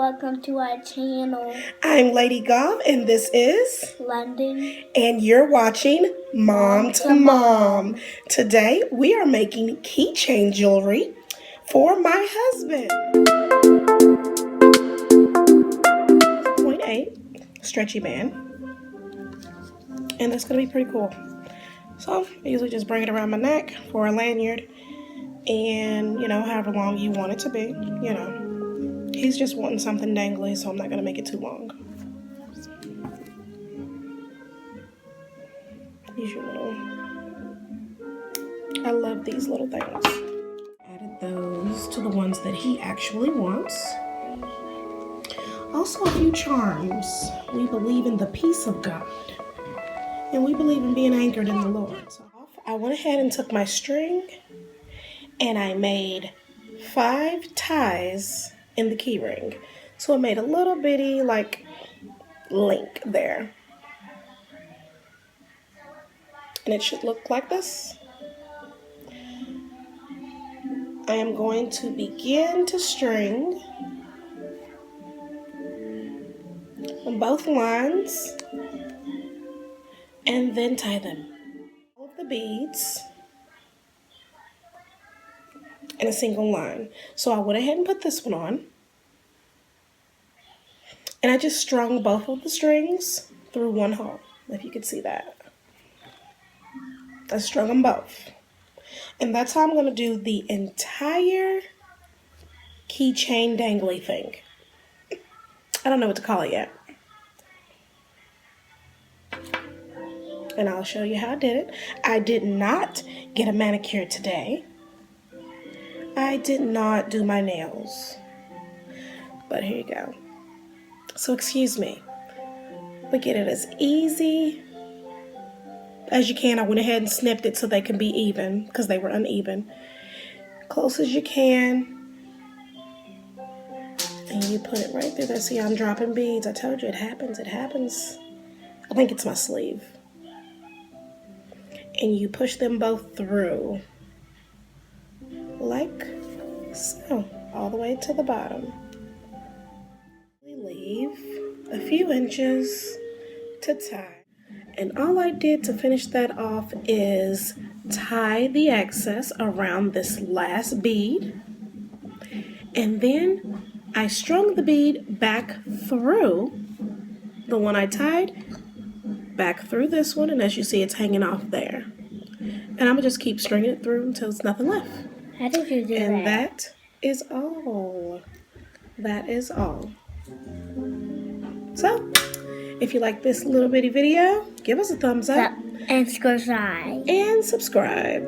welcome to our channel. I'm Lady Goth, and this is London. And you're watching Mom to Mom. Today, we are making keychain jewelry for my husband. 0.8 stretchy band. And that's going to be pretty cool. So, I usually just bring it around my neck for a lanyard. And, however long you want it to be, He's just wanting something dangly, so I'm not going to make it too long. I love these little things. Added those to the ones that he actually wants. Also a few charms. We believe in the peace of God. And we believe in being anchored in the Lord. So I went ahead and took my string and I made 5 ties in the key ring. So I made a little bitty link there. And it should look like this. I am going to begin to string on both lines and then tie them. All of the beads in a single line. So I went ahead and put this one on. And I just strung both of the strings through one hole, if you could see that. I strung them both. And that's how I'm going to do the entire keychain dangly thing. I don't know what to call it yet. And I'll show you how I did it. I did not get a manicure today. I did not do my nails. But here you go. So excuse me. But get it as easy as you can. I went ahead and snipped it so they can be even because they were uneven. Close as you can. And you put it right through there. See, I'm dropping beads. I told you it happens. It happens. I think it's my sleeve. And you push them both through. Like so. All the way to the bottom. Leave a few inches to tie. And all I did to finish that off is tie the excess around this last bead. And then I strung the bead back through the one I tied, back through this one, and as you see, it's hanging off there. And I'm gonna just keep stringing it through until there's nothing left. How did you do that? And that is all. That is all. So, if you like this little bitty video, give us a thumbs up. And subscribe. And subscribe.